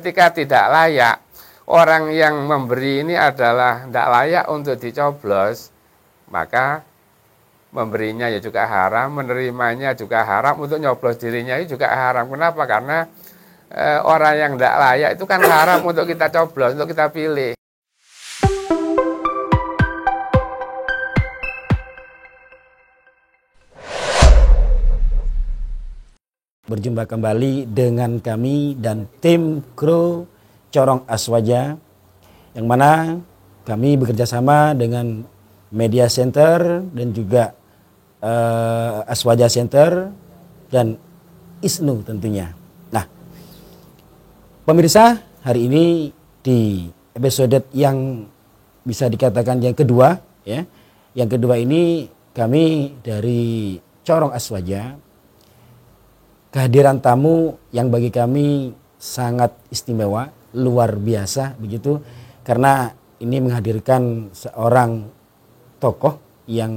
ketika tidak layak, orang yang memberi ini adalah tidak layak untuk dicoblos, maka memberinya ya juga haram, menerimanya juga haram, untuk nyoblos dirinya itu juga haram. Kenapa? Karena orang yang tidak layak itu kan haram untuk kita coblos, untuk kita pilih. Berjumpa kembali dengan kami dan tim kru Corong Aswaja, yang mana kami bekerja sama dengan Media Center dan juga Aswaja Center dan ISNU tentunya. Nah, pemirsa, hari ini di episode yang bisa dikatakan yang kedua, ya. Yang kedua ini kami dari Corong Aswaja, kehadiran tamu yang bagi kami sangat istimewa, luar biasa begitu, karena ini menghadirkan seorang tokoh yang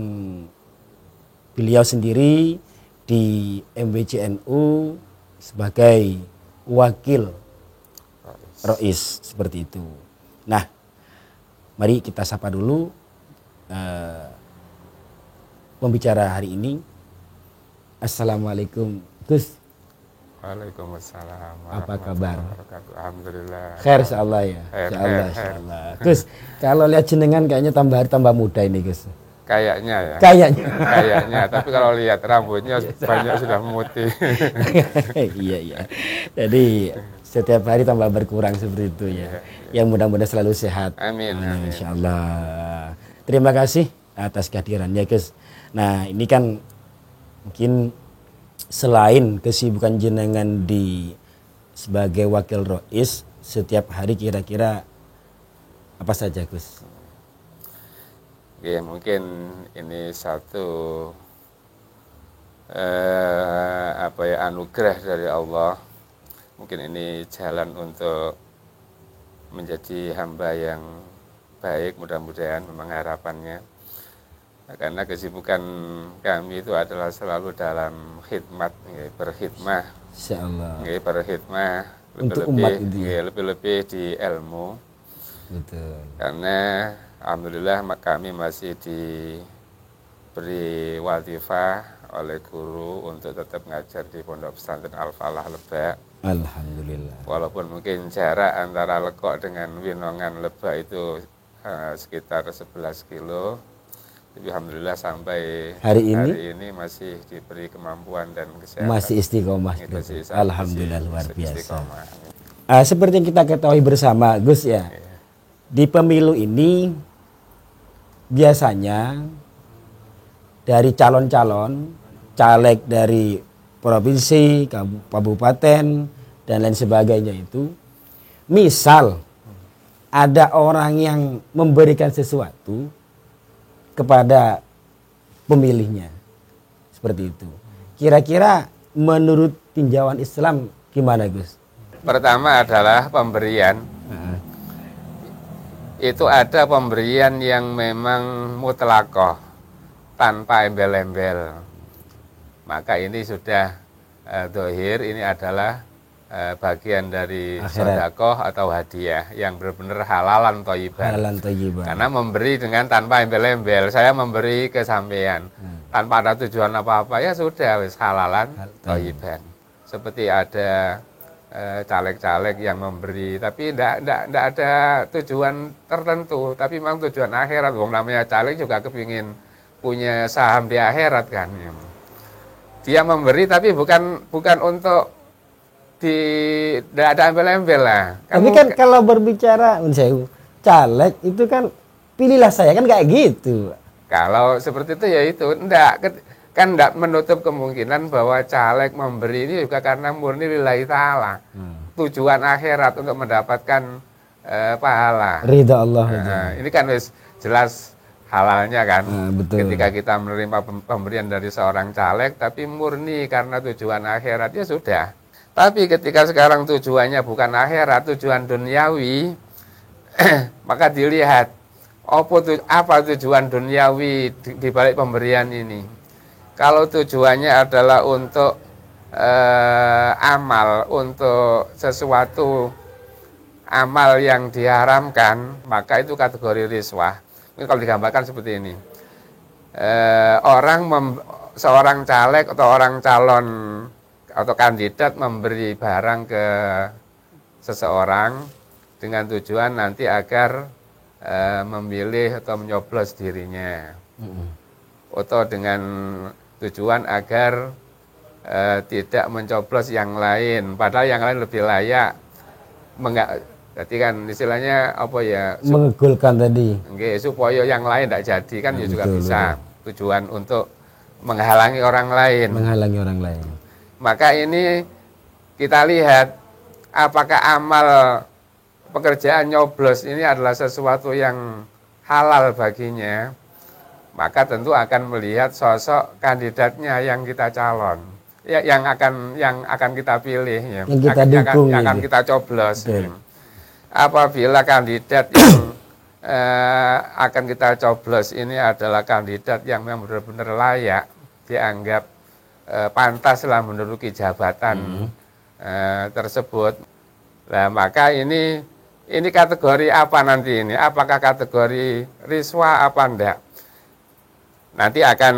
beliau sendiri di MWCNU sebagai wakil Rois seperti itu. Nah, mari kita sapa dulu pembicara hari ini. Assalamualaikum Gus. Waalaikumsalam. Apa kabar? Alhamdulillah. Khair insyaallah ya. Insyaallah. Gus, kalau lihat jenengan kayaknya tambah hari tambah muda ini, Gus. Kayaknya ya. Kayaknya. Tapi kalau lihat rambutnya banyak sudah memutih. Iya. Jadi setiap hari tambah berkurang seperti itu ya. Yang mudah-mudahan selalu sehat. Amin. Insyaallah. Terima kasih atas kehadirannya, Gus. Nah, ini kan mungkin selain kesibukan jenengan di sebagai wakil Rois, setiap hari kira-kira apa saja, Gus? Ya, mungkin ini satu anugerah dari Allah. Mungkin ini jalan untuk menjadi hamba yang baik, mudah-mudahan memang harapannya. Karena kesibukan kami itu adalah selalu dalam khidmat, berkhidmah, insyaallah, berkhidmah untuk umat itu ya? lebih-lebih di ilmu. Betul. Karena alhamdulillah kami masih diberi watifah oleh guru untuk tetap ngajar di Pondok Pesantren Al-Falah Lebak. Alhamdulillah. Walaupun mungkin jarak antara Lekok dengan Winongan Lebak itu sekitar 11 kilo. Tapi alhamdulillah sampai hari ini masih diberi kemampuan dan kesehatan. Masih istiqomah. Alhamdulillah, luar biasa. Seperti yang kita ketahui bersama, Gus ya. Di pemilu ini biasanya dari calon-calon caleg dari provinsi, kabupaten dan lain sebagainya itu, misal ada orang yang memberikan sesuatu kepada pemilihnya, seperti itu. Kira-kira menurut tinjauan Islam gimana, Gus? Pertama adalah pemberian. Itu ada pemberian yang memang mutlakoh, tanpa embel-embel. Maka ini sudah dohir, ini adalah bagian dari sedekah atau hadiah yang benar-benar halalan thayyiban. Karena memberi dengan tanpa embel-embel. Saya memberi ke sampean tanpa ada tujuan apa-apa, ya sudah wis halalan thayyiban. Seperti ada caleg-caleg yang memberi tapi tidak ada tujuan tertentu, tapi memang tujuan akhirat. Wong namanya caleg juga kepingin punya saham di akhirat kan. Dia memberi tapi bukan untuk tidak ada embel-embel lah. Tapi kan kalau berbicara caleg itu kan pilihlah saya, kan kayak gitu. Kalau seperti itu ya itu enggak menutup kemungkinan bahwa caleg memberi ini juga karena murni lillahi ta'ala. Tujuan akhirat untuk mendapatkan pahala. Ridha Allah. Ini kan wis jelas halalnya kan. Betul. Ketika kita menerima pemberian dari seorang caleg tapi murni karena tujuan akhirat, ya sudah. Tapi ketika sekarang tujuannya bukan akhirat, tujuan duniawi, maka dilihat apa tujuan duniawi di balik pemberian ini. Kalau tujuannya adalah untuk amal, untuk sesuatu amal yang diharamkan, maka itu kategori riswah. Ini kalau digambarkan seperti ini. Seorang caleg atau orang calon atau kandidat memberi barang ke seseorang dengan tujuan nanti agar memilih atau menyoblos dirinya, atau dengan tujuan agar tidak mencoblos yang lain, padahal yang lain lebih layak. Jadi kan istilahnya apa ya? Mengegulkan tadi. Supaya yang lain tidak jadi kan ya juga betul, bisa. Tujuan untuk menghalangi orang lain. Menghalangi orang lain. Maka ini kita lihat apakah amal pekerjaan nyoblos ini adalah sesuatu yang halal baginya. Maka tentu akan melihat sosok kandidatnya yang kita calon. Ya, yang akan kita pilih ya. Yang kita dukung, yang akan kita coblos. Ya. Apabila kandidat yang akan kita coblos ini adalah kandidat yang memang benar-benar layak, dianggap pantas lah menduduki jabatan tersebut. Nah, maka ini kategori apa nanti ini? Apakah kategori riswa apa enggak? Nanti akan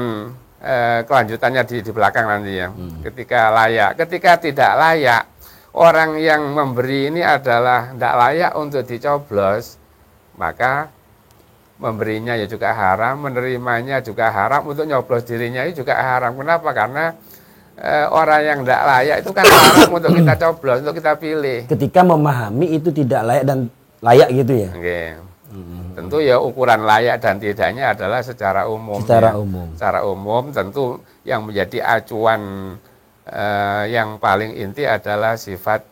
kelanjutannya di belakang nanti ya. Ketika layak, ketika tidak layak, orang yang memberi ini adalah tidak layak untuk dicoblos, maka memberinya ya juga haram, menerimanya juga haram, untuk nyoblos dirinya itu juga haram. Kenapa? Karena orang yang tidak layak itu kan haram untuk kita coblos, untuk kita pilih. Ketika memahami itu tidak layak dan layak gitu ya. Okay. Tentu ya ukuran layak dan tidaknya adalah secara umum. Secara umum tentu yang menjadi acuan yang paling inti adalah sifat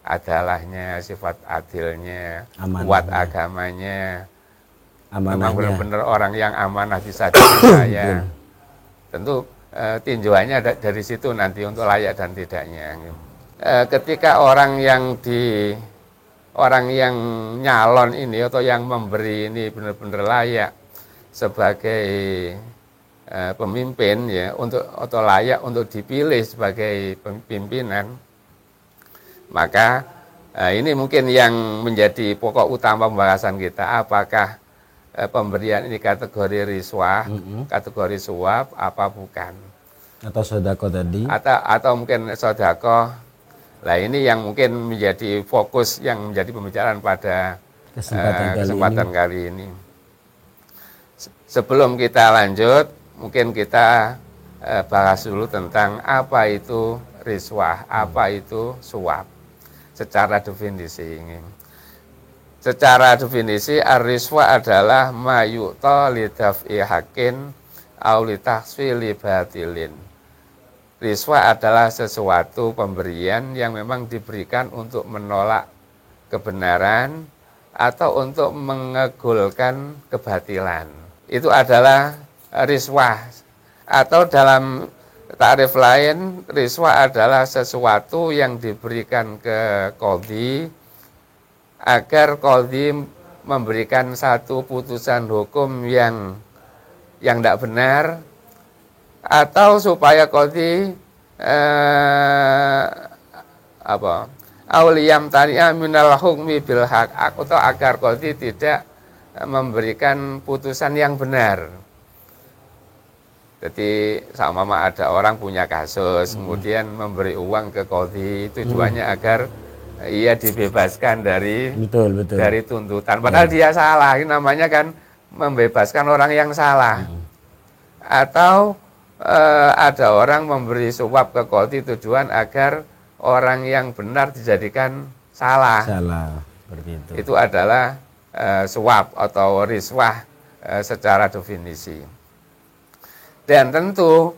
adalahnya, sifat adilnya, kuat agamanya, memang benar-benar orang yang amanah bisa dipercaya. Tentu tinjauannya dari situ nanti untuk layak dan tidaknya. Ketika orang yang nyalon ini atau yang memberi ini benar-benar layak sebagai pemimpin ya, atau layak untuk dipilih sebagai pimpinan, maka ini mungkin yang menjadi pokok utama pembahasan kita, apakah pemberian ini kategori riswah, kategori suap apa bukan, atau sodako tadi, atau mungkin sodako. Nah, ini yang mungkin menjadi fokus yang menjadi pembicaraan pada kesempatan kali ini. Sebelum kita lanjut, mungkin kita bahas dulu tentang apa itu riswah, apa itu suap, secara definisi. Secara definisi, ar-riswah adalah ma yu'ta lidaf'i haqqin aw litahsili batilin. Riswah adalah sesuatu pemberian yang memang diberikan untuk menolak kebenaran atau untuk mengegulkan kebatilan. Itu adalah riswah. Atau dalam takrif lain, riswah adalah sesuatu yang diberikan ke qadhi agar qadhi memberikan satu putusan hukum yang tidak benar, atau supaya qadhi auliyam tani'a minal hukmi bil haq, atau agar qadhi tidak memberikan putusan yang benar. Jadi sama ada orang punya kasus, kemudian memberi uang ke qadhi, tujuannya agar ia dibebaskan dari dari tuntutan. Padahal dia salah, ini namanya kan membebaskan orang yang salah. Atau ada orang memberi suap ke qadhi tujuan agar orang yang benar dijadikan salah. Seperti itu. Itu adalah suap atau riswah secara definisi. Dan tentu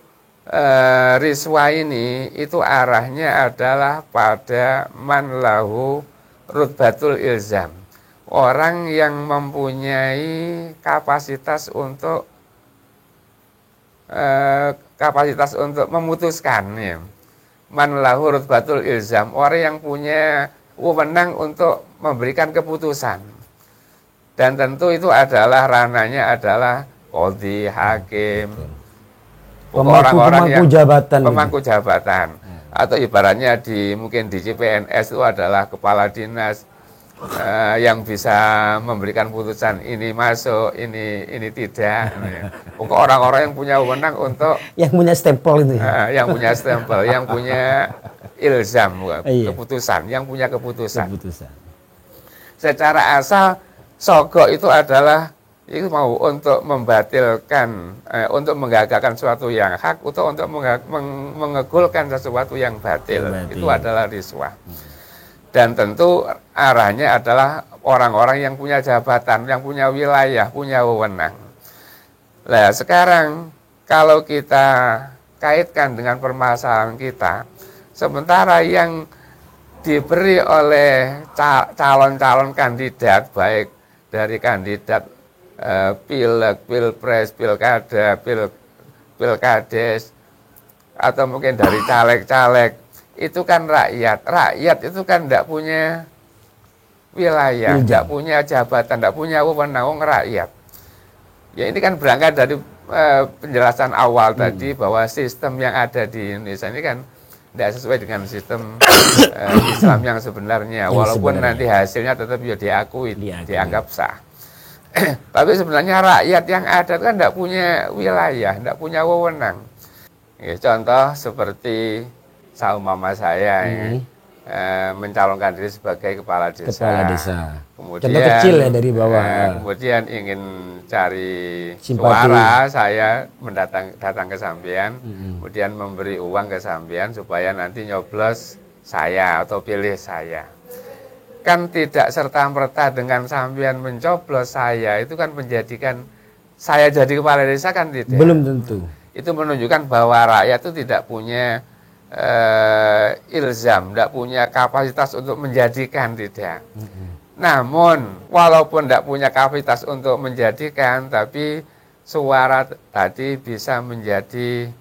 riswah ini itu arahnya adalah pada man lahu rutbatul ilzam. Orang yang mempunyai kapasitas untuk memutuskan ya. Man lahu rutbatul ilzam, orang yang punya wewenang untuk memberikan keputusan. Dan tentu itu adalah ranahnya adalah qadhi, hakim, pemangku jabatan. Atau ibaratnya mungkin di CPNS itu adalah kepala dinas, yang bisa memberikan putusan ini masuk, ini tidak. Pokok orang-orang yang punya wewenang untuk yang punya stempel itu ya. yang punya stempel, yang punya ilzam, Iya. keputusan, yang punya keputusan. Keputusan. Secara asal sogok itu adalah itu mau untuk membatalkan, untuk menggagalkan sesuatu yang hak, atau untuk mengegulkan sesuatu yang batil. Itu adalah riswah. Dan tentu arahnya adalah orang-orang yang punya jabatan, yang punya wilayah, punya wewenang. Nah, sekarang kalau kita kaitkan dengan permasalahan kita, sementara yang diberi oleh calon-calon kandidat, baik dari kandidat pileg, pilpres, pilkada, pilkades, atau mungkin dari caleg-caleg, itu kan rakyat. Rakyat itu kan tidak punya wilayah, tidak punya jabatan, tidak punya wewenang, rakyat. Ya ini kan berangkat dari penjelasan awal tadi bahwa sistem yang ada di Indonesia ini kan tidak sesuai dengan sistem Islam yang sebenarnya, walaupun nanti hasilnya tetap ya diakui, dianggap sah. Tapi sebenarnya rakyat yang ada kan tidak punya wilayah, tidak punya wewenang. Ya, contoh seperti mama saya mencalonkan diri sebagai kepala desa. Kepala desa. Kemudian, contoh kecil ya dari bawah. Kemudian ingin cari simpati. Suara, saya datang ke sampean, kemudian memberi uang ke sampean supaya nanti nyoblos saya atau pilih saya. Kan tidak serta-merta dengan sampean mencoblos saya, itu kan menjadikan saya jadi kepala desa kan tidak. Belum tentu. Itu menunjukkan bahwa rakyat itu tidak punya ilzam, tidak punya kapasitas untuk menjadikan, tidak. Namun walaupun tidak punya kapasitas untuk menjadikan, tapi suara tadi bisa menjadi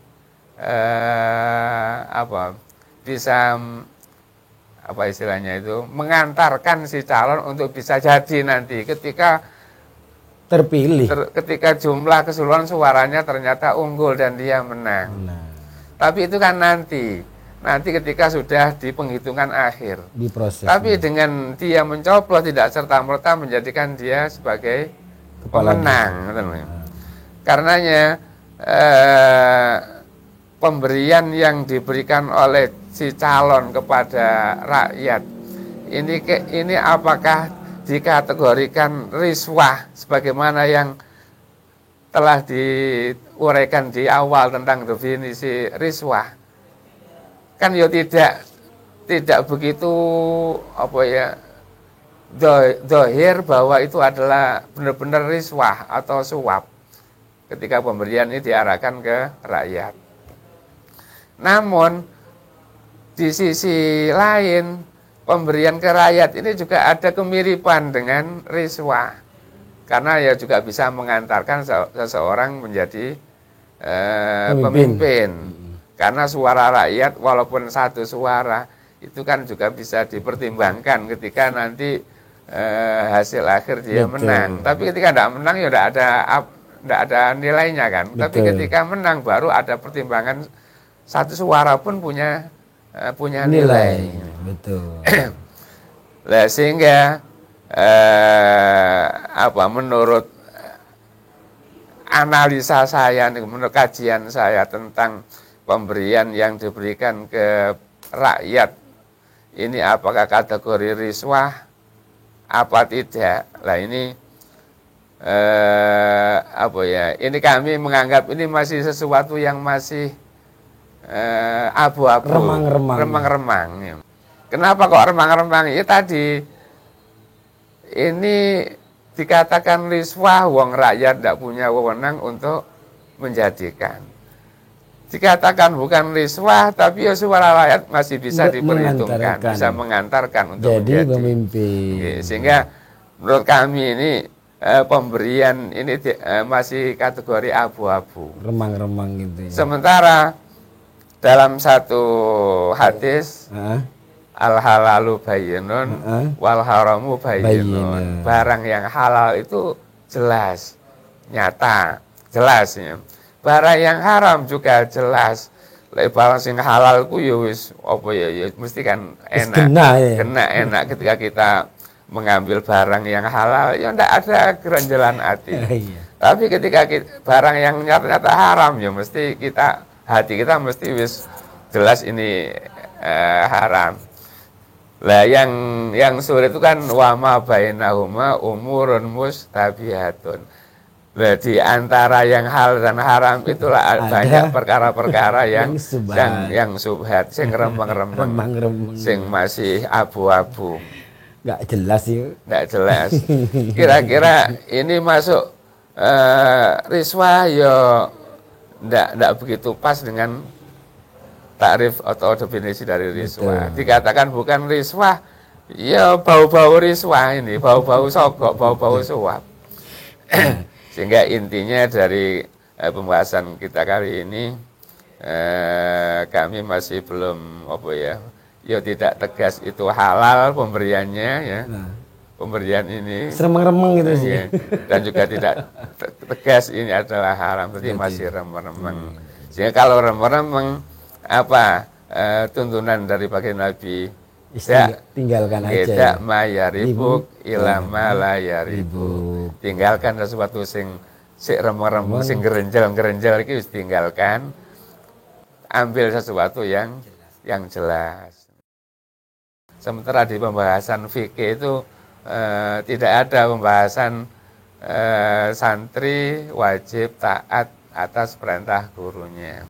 bisa apa istilahnya itu, mengantarkan si calon untuk bisa jadi nanti ketika terpilih, ketika jumlah keseluruhan suaranya ternyata unggul dan dia menang. Tapi itu kan nanti ketika sudah di penghitungan akhir, di proses. Tapi dengan dia mencoblos tidak serta-merta menjadikan dia sebagai pemenang. Karenanya pemberian yang diberikan oleh si calon kepada rakyat ini apakah dikategorikan riswah sebagaimana yang telah diuraikan di awal tentang definisi riswah? Kan ya tidak begitu dohir bahwa itu adalah benar-benar riswah atau suap ketika pemberian ini diarahkan ke rakyat. Namun di sisi lain pemberian ke rakyat ini juga ada kemiripan dengan riswah, karena ya juga bisa mengantarkan seseorang menjadi pemimpin. Karena suara rakyat walaupun satu suara itu kan juga bisa dipertimbangkan ketika nanti hasil akhir dia menang. Tapi ketika tidak menang ya tidak ada nilainya kan. Tapi ketika menang baru ada pertimbangan, satu suara pun punya nilai. Betul. Nah, sehingga menurut analisa saya, menurut kajian saya tentang pemberian yang diberikan ke rakyat ini apakah kategori riswah apa tidak? Lah ini ini kami menganggap ini masih sesuatu yang masih abu-abu, remang-remang. Ya. Kenapa kok remang-remang? Ya tadi ini dikatakan riswah, wong rakyat tidak punya wewenang untuk menjadikan. Dikatakan bukan riswah, tapi ya suara rakyat masih bisa diperhitungkan, bisa mengantarkan untuk jadi pemimpin. Oke, sehingga menurut kami ini pemberian ini masih kategori abu-abu, remang-remang gitu. Ya. Sementara dalam satu hadis, al-halalu bayyinun wal haramu bayyinun. Barang yang halal itu jelas, nyata, jelas ya. Barang yang haram juga jelas. Lek barang sing halal ku ya wis apa ya mesti kan enak. Kena enak ketika kita mengambil barang yang halal, ya tidak ada geronjolan hati. Iya. Tapi ketika barang yang nyata haram, ya mesti hati kita mesti wis jelas ini haram. Lah yang sulit itu kan wama bainahuma umurun mustabihatun. Nah, di antara yang hal dan haram itulah banyak perkara-perkara yang subhat, sing remeng-remeng, sing masih abu-abu. Nggak jelas ya. Nggak jelas. Kira-kira ini masuk riswah ya nggak begitu pas dengan takrif atau definisi dari riswah. Dikatakan bukan riswah, ya bau-bau riswah ini, bau-bau sogok, bau-bau suap. Sehingga intinya dari pembahasan kita kali ini, kami masih belum ya tidak tegas itu halal pemberiannya ya. Pemberian ini remeng-remeng gitu sih. Ya, dan juga tidak tegas ini adalah haram, berarti masih remeng-remeng. Sehingga kalau remeng-remeng tuntunan dari baginda Nabi, tinggalkan aja. Tidak mayaribuk ilama layaribuk. Tinggalkan sesuatu sing remeng-remeng, sing gerenjel iki wis tinggalkan. Ambil sesuatu yang jelas. Sementara di pembahasan fikih itu tidak ada pembahasan santri wajib taat atas perintah gurunya.